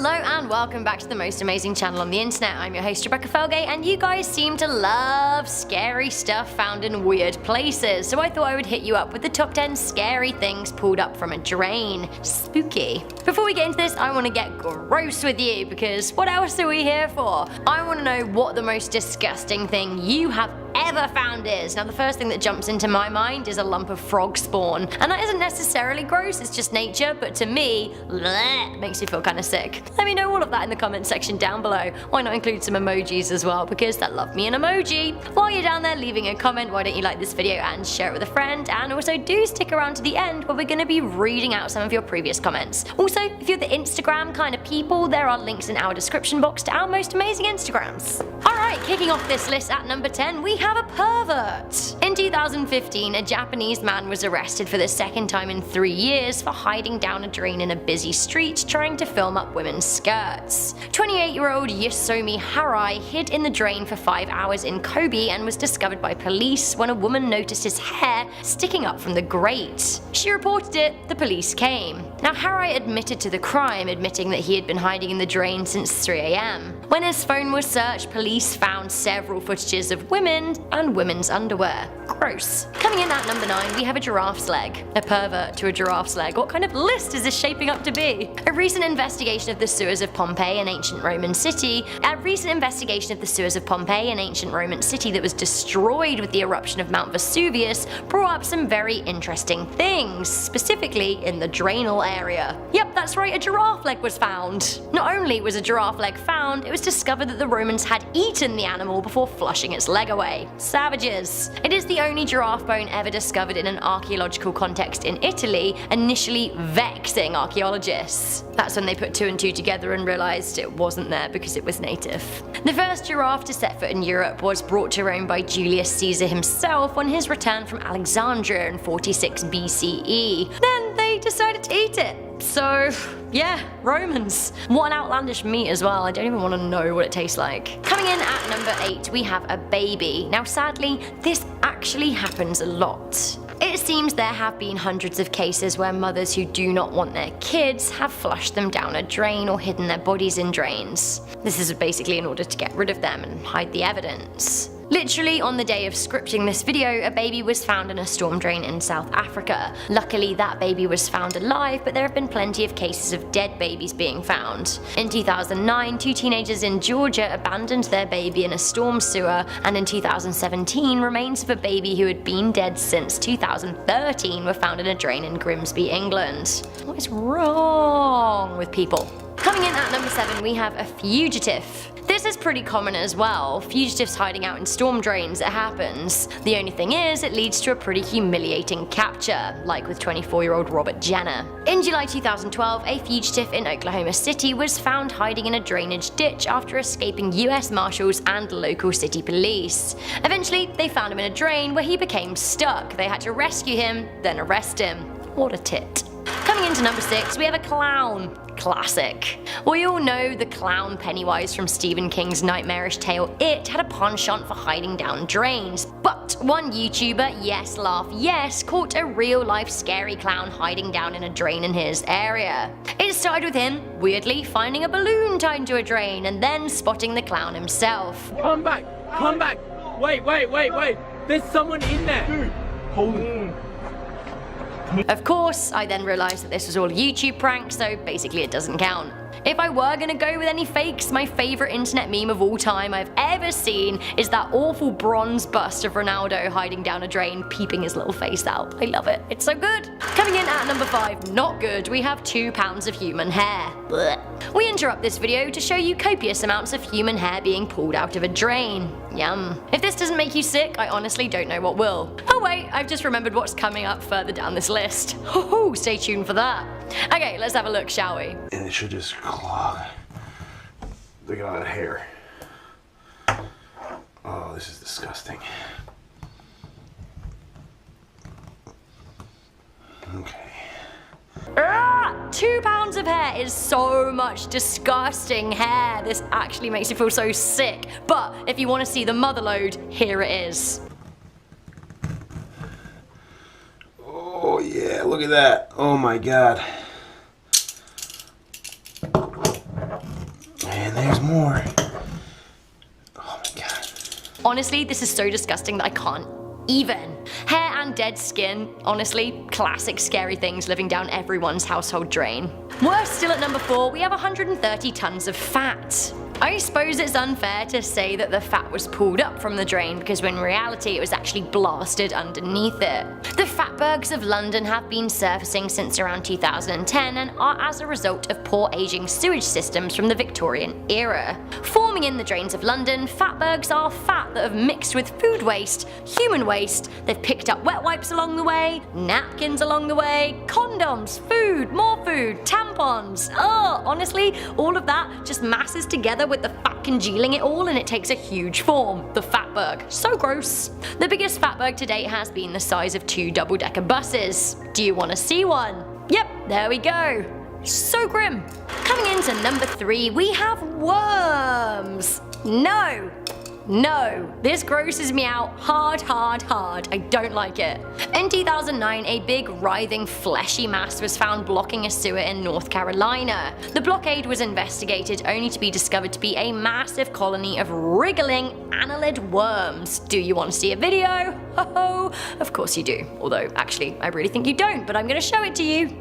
Hello and welcome back to the most amazing channel on the internet. I'm your host Rebecca Felgate, and you guys seem to love scary stuff found in weird places, so I thought I would hit you up with the top 10 scary things pulled up from a drain. Spooky. Before we get into this, I want to get gross with you, because what else are we here for? I want to know what the most disgusting thing you have ever found is. Now the first thing that jumps into my mind is a lump of frog spawn, and that isn't necessarily gross, it's just nature, but to me, bleh, makes me feel kind of sick. Let me know all of that in the comment section down below. Why not include some emojis as well, because I love me an emoji. While you're down there leaving a comment, why don't you like this video and share it with a friend, and also do stick around to the end where we're going to be reading out some of your previous comments. Also, if you're the Instagram kind of people, there are links in our description box to our most amazing Instagrams. Alright, kicking off this list at number 10, we have a pervert. In 2015, a Japanese man was arrested for the second time in 3 years for hiding down a drain in a busy street trying to film up women's skirts. 28-year-old Yosomi Harai hid in the drain for 5 hours in Kobe and was discovered by police when a woman noticed his hair sticking up from the grate. She reported it, the police came. Now Harai admitted to the crime, admitting that he had been hiding in the drain since 3 AM. When his phone was searched, police found several footages of women and women's underwear. Gross. Coming in at number 9, we have a giraffe's leg. A pervert to a giraffe's leg. What kind of list is this shaping up to be? A recent investigation of the sewers of Pompeii, an ancient Roman city, that was destroyed with the eruption of Mount Vesuvius, brought up some very interesting things, specifically in the drainal area. Yep, that's right, a giraffe leg was found. Not only was a giraffe leg found, it was discovered that the Romans had eaten the animal before flushing its leg away. Savages. It is the only giraffe bone ever discovered in an archaeological context in Italy, initially vexing archaeologists. That's when they put 2 and 2 together and realized it wasn't there because it was native. The first giraffe to set foot in Europe was brought to Rome by Julius Caesar himself on his return from Alexandria in 46 BCE. Then they decided to eat it. So, yeah, Romans. What an outlandish meat as well, I don't even want to know what it tastes like. Coming in at number 8, we have a baby. Now sadly, this actually happens a lot. It seems there have been hundreds of cases where mothers who do not want their kids have flushed them down a drain or hidden their bodies in drains. This is basically in order to get rid of them and hide the evidence. Literally on the day of scripting this video, a baby was found in a storm drain in South Africa. Luckily that baby was found alive, but there have been plenty of cases of dead babies being found. In 2009, 2 teenagers in Georgia abandoned their baby in a storm sewer, and in 2017, remains of a baby who had been dead since 2013 were found in a drain in Grimsby, England. What is wrong with people? Coming in at number 7, we have a fugitive. This is pretty common as well, fugitives hiding out in storm drains, it happens. The only thing is, it leads to a pretty humiliating capture, like with 24-year-old Robert Jenner. In July 2012, a fugitive in Oklahoma City was found hiding in a drainage ditch after escaping US Marshals and local city police. Eventually, they found him in a drain where he became stuck. They had to rescue him, then arrest him. What a tit. Coming into number 6, we have a clown. Classic. We all know the clown Pennywise from Stephen King's nightmarish tale It had a penchant for hiding down drains, but one YouTuber, yes laugh yes, caught a real life scary clown hiding down in a drain in his area. It started with him, weirdly, finding a balloon tied to a drain and then spotting the clown himself. Come back! Come back! Wait! There's someone in there! Dude, holy... Of course, I then realised that this was all a YouTube prank, so basically it doesn't count. If I were gonna go with any fakes, my favourite internet meme of all time I've ever seen is that awful bronze bust of Ronaldo hiding down a drain, peeping his little face out. I love it. It's so good. Coming in at number 5, not good, we have 2 pounds of human hair. Blech. We interrupt this video to show you copious amounts of human hair being pulled out of a drain. Yum. If this doesn't make you sick, I honestly don't know what will. Oh wait, I've just remembered what's coming up further down this list. Hoo-hoo, stay tuned for that. Okay, let's have a look, shall we? And it should just clog. Look at all that hair. Oh, this is disgusting. Okay. 2 pounds of hair is so much disgusting hair. This actually makes me feel so sick. But if you want to see the motherload, here it is. Oh yeah, look at that. Oh my god. And there's more. Oh my god. Honestly, this is so disgusting that I can't even. Hair and dead skin, honestly, classic scary things living down everyone's household drain. Worse still, at number 4, we have 130 tons of fat. I suppose it's unfair to say that the fat was pulled up from the drain because when in reality it was actually blasted underneath it. The fatbergs of London have been surfacing since around 2010 and are as a result of poor aging sewage systems from the Victorian era. Forming in the drains of London, fatbergs are fat that have mixed with food waste, human waste, they've picked up wet wipes along the way, napkins along the way, condoms, food, more food, tampons. Honestly, all of that just masses together with the fat congealing it all and it takes a huge form, the fatberg. So gross. The biggest fatberg to date has been the size of 2 double-decker buses. Do you want to see one? Yep, there we go. So grim. Coming into number 3, we have worms. No, this grosses me out hard. I don't like it. In 2009, a big, writhing, fleshy mass was found blocking a sewer in North Carolina. The blockade was investigated only to be discovered to be a massive colony of wriggling annelid worms. Do you want to see a video? Ho, of course you do. Although, actually, I really think you don't, but I'm going to show it to you.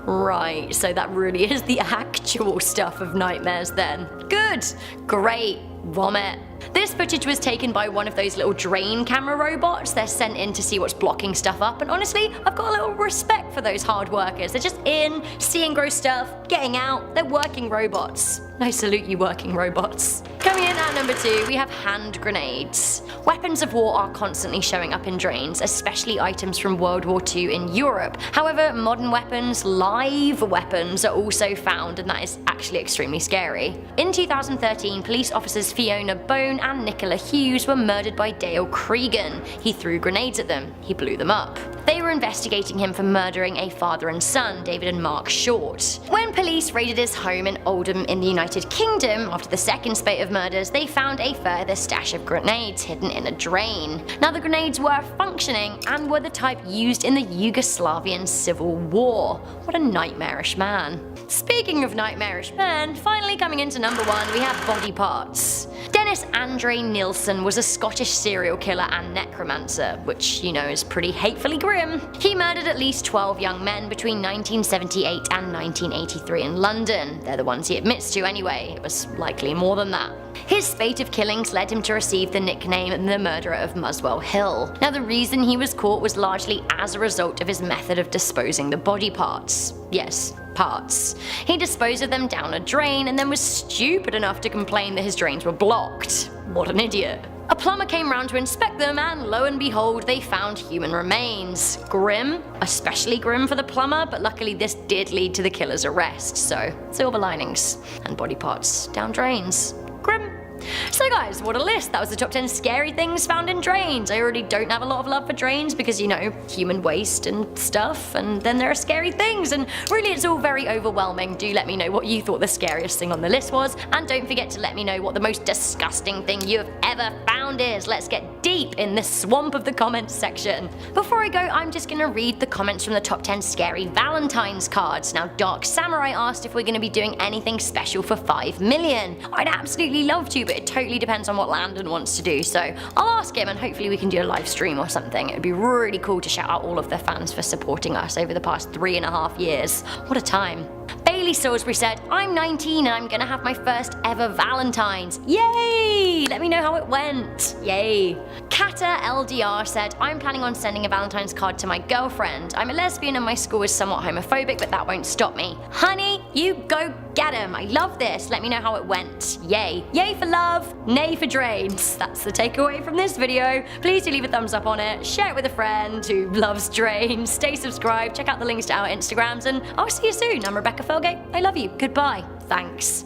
Right, so that really is the actual stuff of nightmares then. Good, great, vomit. This footage was taken by one of those little drain camera robots. They're sent in to see what's blocking stuff up, and honestly, I've got a little respect for those hard workers. They're just in, seeing gross stuff, getting out. They're working robots. I salute you, working robots. Coming in at number 2, we have hand grenades. Weapons of war are constantly showing up in drains, especially items from World War II in Europe. However, modern weapons, live weapons, are also found, and that is actually extremely scary. In 2013, police officers Fiona Bone and Nicola Hughes were murdered by Dale Cregan. He threw grenades at them. He blew them up. They were investigating him for murdering a father and son, David and Mark Short. When police raided his home in Oldham in the United Kingdom, after the second spate of murders, they found a further stash of grenades hidden in a drain. Now, the grenades were functioning and were the type used in the Yugoslavian Civil War. What a nightmarish man. Speaking of nightmarish men, finally coming into number 1, we have body parts. Dennis Andre Nilsen was a Scottish serial killer and necromancer, which, you know, is pretty hatefully grim. He murdered at least 12 young men between 1978 and 1983 in London. They're the ones he admits to anyway. It was likely more than that. His spate of killings led him to receive the nickname the Murderer of Muswell Hill. Now, the reason he was caught was largely as a result of his method of disposing the body parts. Yes, parts. He disposed of them down a drain and then was stupid enough to complain that his drains were blocked. What an idiot. A plumber came round to inspect them and lo and behold, they found human remains. Grim, especially grim for the plumber, but luckily this did lead to the killer's arrest, so silver linings. And body parts down drains. Grim. So guys, what a list. That was the top 10 scary things found in drains. I already don't have a lot of love for drains because, you know, human waste and stuff, and then there are scary things, and really it's all very overwhelming. Do let me know what you thought the scariest thing on the list was, and don't forget to let me know what the most disgusting thing you have ever found is. Let's get deep in the swamp of the comments section. Before I go, I'm just gonna read the comments from the top 10 scary Valentine's cards. Now, Dark Samurai asked if we're gonna be doing anything special for 5 million. I'd absolutely love to, but it totally depends on what Landon wants to do, so I'll ask him and hopefully we can do a live stream or something. It would be really cool to shout out all of the fans for supporting us over the past 3.5 years. What a time. Bailey Salisbury said, I'm 19 and I'm gonna have my first ever Valentine's. Yay! Let me know how it went. Yay. Kata LDR said, I'm planning on sending a Valentine's card to my girlfriend. I'm a lesbian and my school is somewhat homophobic, but that won't stop me. Honey, you go get him. I love this. Let me know how it went. Yay. Yay for love, nay for drains. That's the takeaway from this video. Please do leave a thumbs up on it, share it with a friend who loves drains, stay subscribed, check out the links to our Instagrams, and I'll see you soon. I'm Rebecca Felgate. I love you. Goodbye. Thanks.